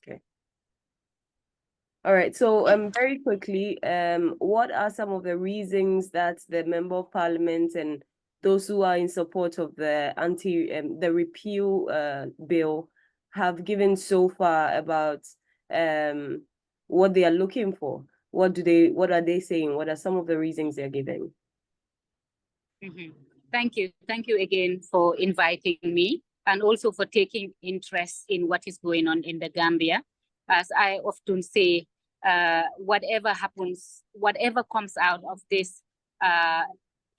Okay. All right. So very quickly, what are some of the reasons that the Member of Parliament and those who are in support of the the repeal bill have given so far about what they are looking for? What are they saying? What are some of the reasons they're giving? Thank you. Thank you again for inviting me and also for taking interest in what is going on in the Gambia. As I often say, whatever happens, whatever comes out of this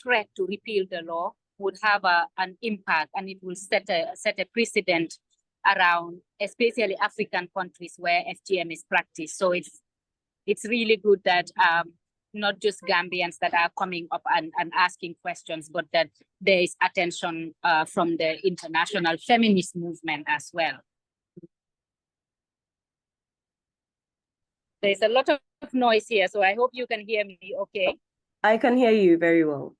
threat to repeal the law would have an impact, and it will set a precedent around, especially African countries where FGM is practiced. So it's really good that not just Gambians that are coming up and asking questions, but that there is attention from the international feminist movement as well. There's a lot of noise here, so I hope you can hear me okay. I can hear you very well.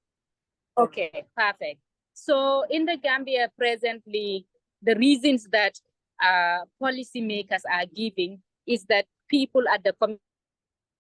Okay, perfect. So in the Gambia presently, the reasons that policymakers are giving is that people at the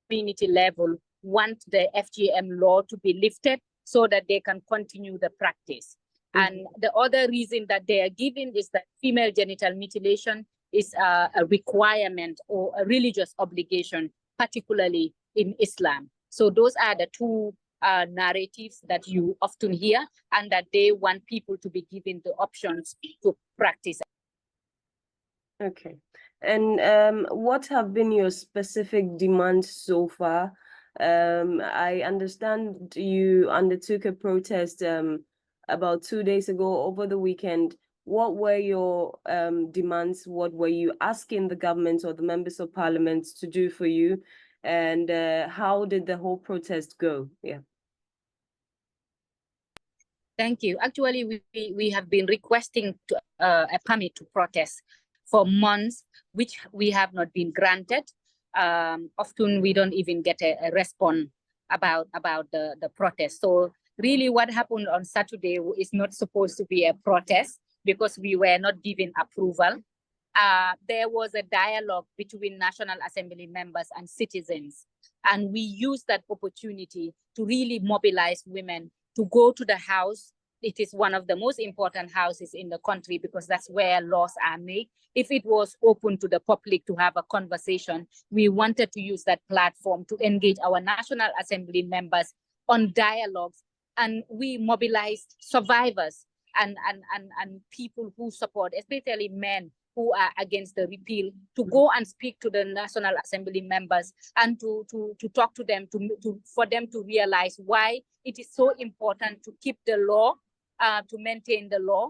community level want the FGM law to be lifted so that they can continue the practice. And the other reason that they are giving is that female genital mutilation is a requirement or a religious obligation, particularly in Islam. So those are the two narratives that you often hear, and that they want people to be given the options to practice. Okay. And what have been your specific demands so far? I understand you undertook a protest about 2 days ago over the weekend. What were your demands? What were you asking the government or the members of parliament to do for you? And how did the whole protest go? Yeah. Thank you. Actually, we have been requesting a permit to protest for months, which we have not been granted. Often we don't even get a response about the protest. So really what happened on Saturday is not supposed to be a protest because we were not given approval. There was a dialogue between National Assembly members and citizens. And we used that opportunity to really mobilize women to go to the house. It is one of the most important houses in the country because that's where laws are made. If it was open to the public to have a conversation, we wanted to use that platform to engage our National Assembly members on dialogues. And we mobilized survivors and people who support, especially men who are against the repeal, to go and speak to the National Assembly members and to talk to them, for them to realize why it is so important to keep the law, to maintain the law,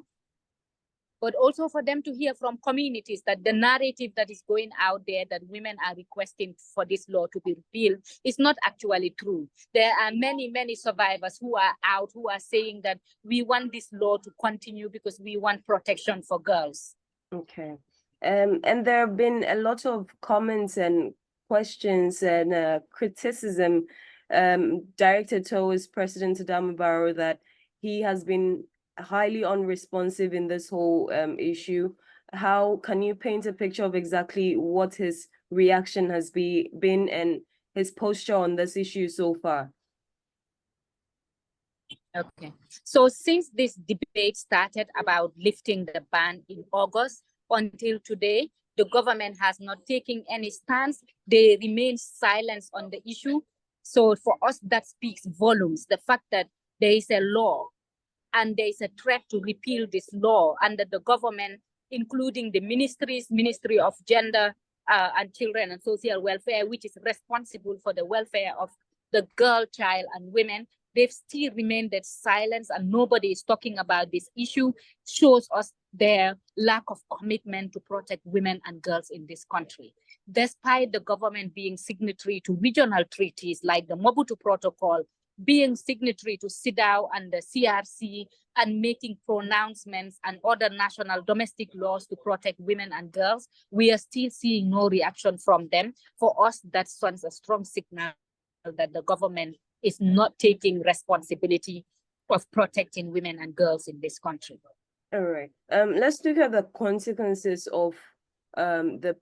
but also for them to hear from communities that the narrative that is going out there that women are requesting for this law to be repealed is not actually true. There are many, many survivors who are out, who are saying that we want this law to continue because we want protection for girls. Okay. And there have been a lot of comments and questions and criticism directed towards President Adama Barrow that he has been highly unresponsive in this whole issue. How can you paint a picture of exactly what his reaction has been and his posture on this issue so far? Okay. So since this debate started about lifting the ban in August until today, the government has not taken any stance. They remain silent on the issue. So for us, that speaks volumes. The fact that there is a law and there is a threat to repeal this law under the government, including the Ministry of Gender and Children and Social Welfare, which is responsible for the welfare of the girl, child, and women, they've still remained at silence and nobody is talking about this issue, shows us their lack of commitment to protect women and girls in this country. Despite the government being signatory to regional treaties like the Mobutu Protocol, being signatory to CEDAW and the CRC, and making pronouncements and other national domestic laws to protect women and girls, we are still seeing no reaction from them. For us, that sends a strong signal that the government is not taking responsibility of protecting women and girls in this country. All right. Let's look at the consequences of the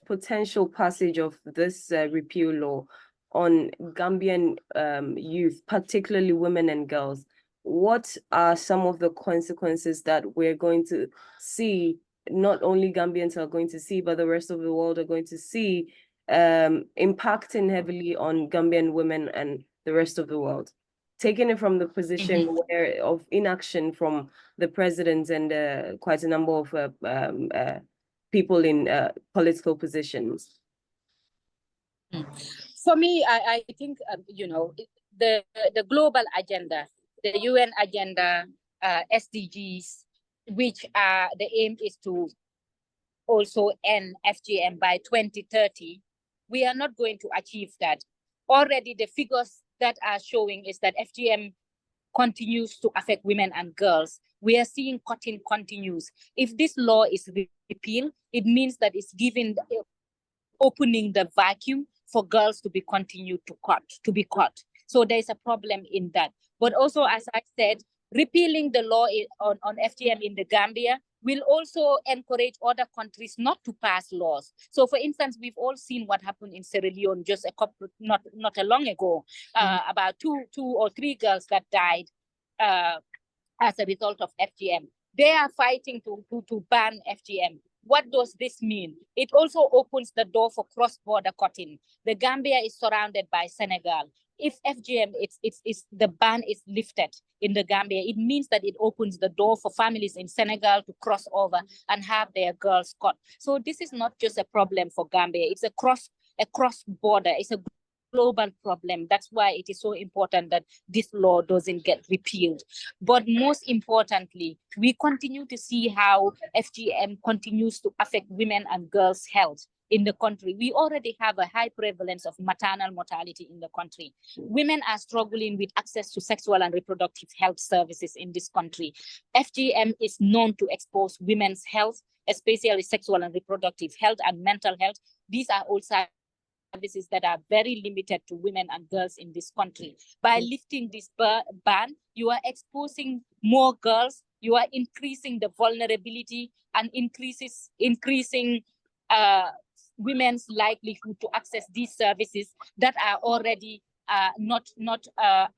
potential passage of this repeal law on Gambian youth, particularly women and girls, what are some of the consequences that we're going to see, not only Gambians are going to see, but the rest of the world are going to see, impacting heavily on Gambian women and the rest of the world? Taking it from the position of inaction from the president and quite a number of people in political positions. For me, I think, you know, the global agenda, the UN agenda, SDGs, which the aim is to also end FGM by 2030, we are not going to achieve that. Already the figures that are showing is that FGM continues to affect women and girls. We are seeing cutting continues. If this law is repealed, it means that it's giving, opening the vacuum for girls to be continued to be cut. So there is a problem in that. But also, as I said, repealing the law on FGM in the Gambia will also encourage other countries not to pass laws. So, for instance, we've all seen what happened in Sierra Leone just not a long ago, about two or three girls that died as a result of FGM. They are fighting to ban FGM. What does this mean? It also opens the door for cross-border cutting. The Gambia is surrounded by Senegal. If FGM, the ban is lifted in the Gambia, it means that it opens the door for families in Senegal to cross over and have their girls cut. So this is not just a problem for Gambia. It's a cross-border. It's a global problem. That's why it is so important that this law doesn't get repealed. But most importantly, we continue to see how FGM continues to affect women and girls' health in the country. We already have a high prevalence of maternal mortality in the country. Women are struggling with access to sexual and reproductive health services in this country. FGM is known to expose women's health, especially sexual and reproductive health and mental health. These are also services that are very limited to women and girls in this country. By lifting this ban, you are exposing more girls, you are increasing the vulnerability and increasing women's likelihood to access these services that are already not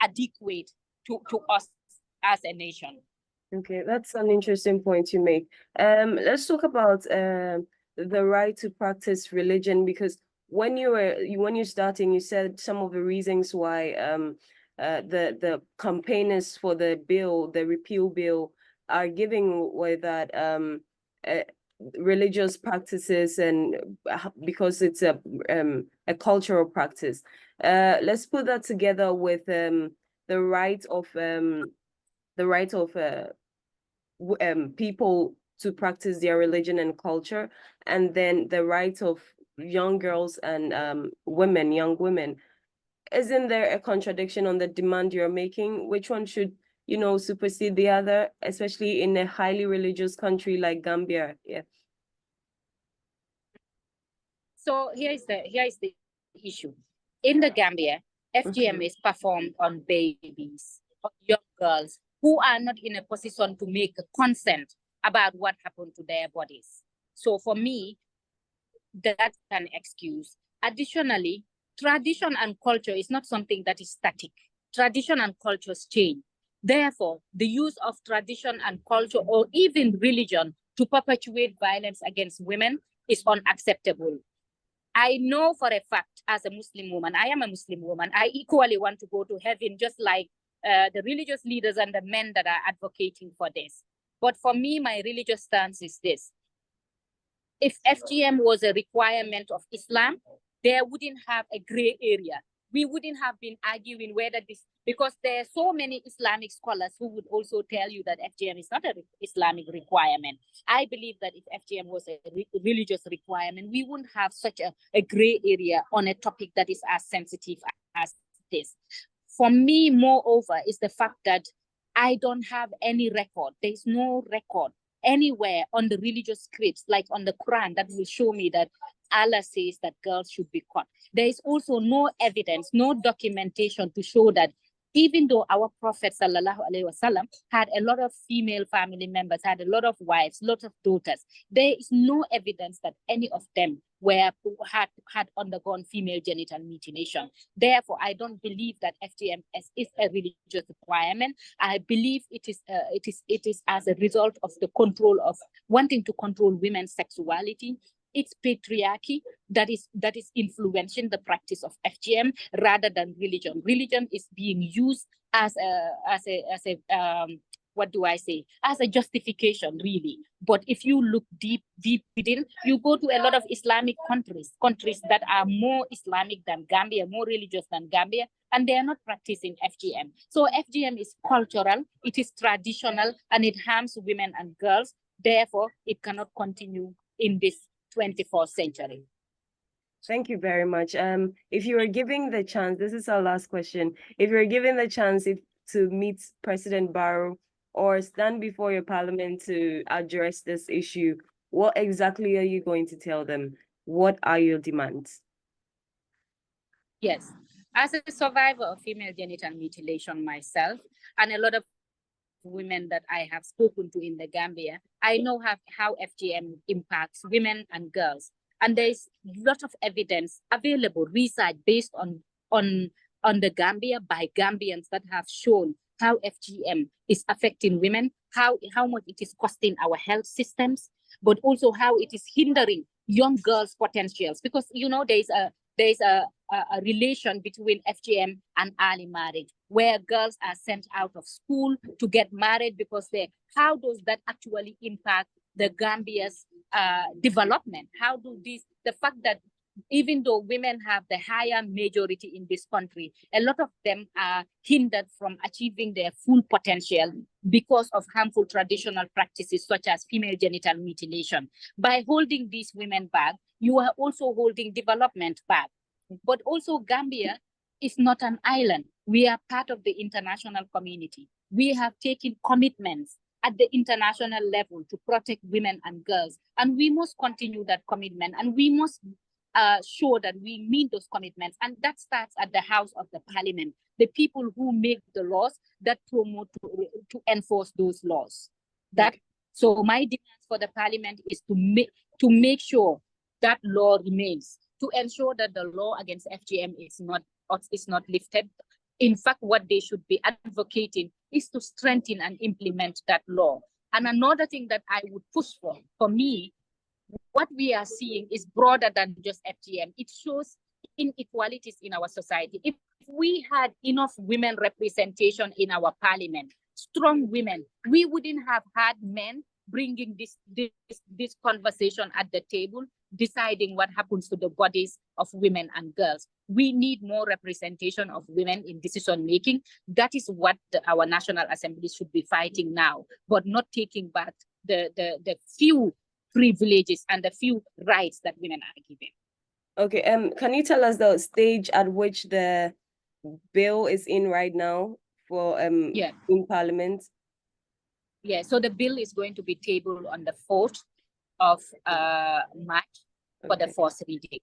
adequate to us as a nation. Okay, that's an interesting point you make. Let's talk about the right to practice religion, because when you're starting, you said some of the reasons why the campaigners for the repeal bill are giving way that religious practices, and because it's a cultural practice. Let's put that together with the right of people to practice their religion and culture, and then the right of young girls and young women. Isn't there a contradiction on the demand you're making? Which one should, supersede the other, especially in a highly religious country like Gambia? Yeah. So here is the issue. In the Gambia, FGM is performed on babies, on young girls who are not in a position to make a consent about what happened to their bodies. So for me, that's an excuse. Additionally, tradition and culture is not something that is static. Tradition and cultures change. Therefore, the use of tradition and culture, or even religion, to perpetuate violence against women is unacceptable. I know for a fact, as a Muslim woman, I am a Muslim woman, I equally want to go to heaven, just like the religious leaders and the men that are advocating for this. But for me, my religious stance is this. If FGM was a requirement of Islam, there wouldn't have a gray area. We wouldn't have been arguing whether this, because there are so many Islamic scholars who would also tell you that FGM is not an Islamic requirement. I believe that if FGM was a religious requirement, we wouldn't have such a gray area on a topic that is as sensitive as this. For me, moreover, is the fact that I don't have any record. There's no record anywhere on the religious scripts, like on the Quran, that will show me that Allah says that girls should be cut. There is also no evidence, no documentation to show that even though our Prophet sallallahu alaihi wasallam had a lot of female family members, had a lot of wives, lots of daughters, there is no evidence that any of them had undergone female genital mutilation. Therefore, I don't believe that FGM is a religious requirement. I believe it is as a result of the control of wanting to control women's sexuality. It's patriarchy that is influencing the practice of FGM rather than religion. Religion is being used as a what do I say? As a justification, really. But if you look deep within, you go to a lot of Islamic countries that are more Islamic than Gambia, more religious than Gambia, and they are not practicing FGM. So FGM is cultural, it is traditional, and it harms women and girls. Therefore, it cannot continue in this 21st century. Thank you very much. If you were given the chance, this is our last question. If you were given the chance to meet President Barrow or stand before your parliament to address this issue, what exactly are you going to tell them? What are your demands? Yes, as a survivor of female genital mutilation myself, and a lot of women that I have spoken to in the Gambia, I know how FGM impacts women and girls. And there's a lot of evidence available, research based on the Gambia by Gambians that have shown how FGM is affecting women, how much it is costing our health systems, but also how it is hindering young girls' potentials. Because, you know, there's a relation between FGM and early marriage, where girls are sent out of school to get married because how does that actually impact the Gambia's development? How do the fact that even though women have the higher majority in this country, a lot of them are hindered from achieving their full potential because of harmful traditional practices such as female genital mutilation. By holding these women back, you are also holding development back. But also Gambia is not an island. We are part of the international community. We have taken commitments at the international level to protect women and girls. And we must continue that commitment, and we must show that we meet those commitments. And that starts at the House of the Parliament, the people who make the laws that promote to enforce those laws. So my demands for the Parliament is to make sure that law remains, to ensure that the law against FGM is not lifted. In fact, what they should be advocating is to strengthen and implement that law. And another thing that I would push for me, what we are seeing is broader than just FGM. It shows inequalities in our society. If we had enough women representation in our parliament, strong women, we wouldn't have had men bringing this conversation at the table, deciding what happens to the bodies of women and girls. We need more representation of women in decision making. That is what our National Assembly should be fighting now, but not taking back the few privileges and the few rights that women are given. Okay, can you tell us the stage at which the bill is in right now for in Parliament? Yeah, so the bill is going to be tabled on the 4th of March for the first reading.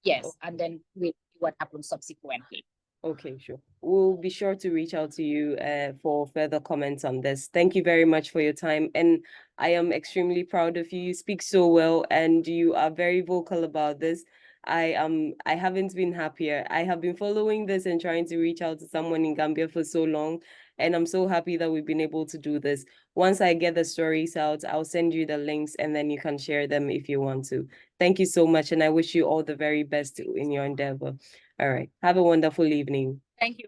Yes, and then we'll see what happens subsequently. Okay, sure. We'll be sure to reach out to you for further comments on this. Thank you very much for your time. And I am extremely proud of you. You speak so well and you are very vocal about this. I haven't been happier. I have been following this and trying to reach out to someone in Gambia for so long. And I'm so happy that we've been able to do this. Once I get the stories out, I'll send you the links and then you can share them if you want to. Thank you so much. And I wish you all the very best in your endeavor. All right. Have a wonderful evening. Thank you.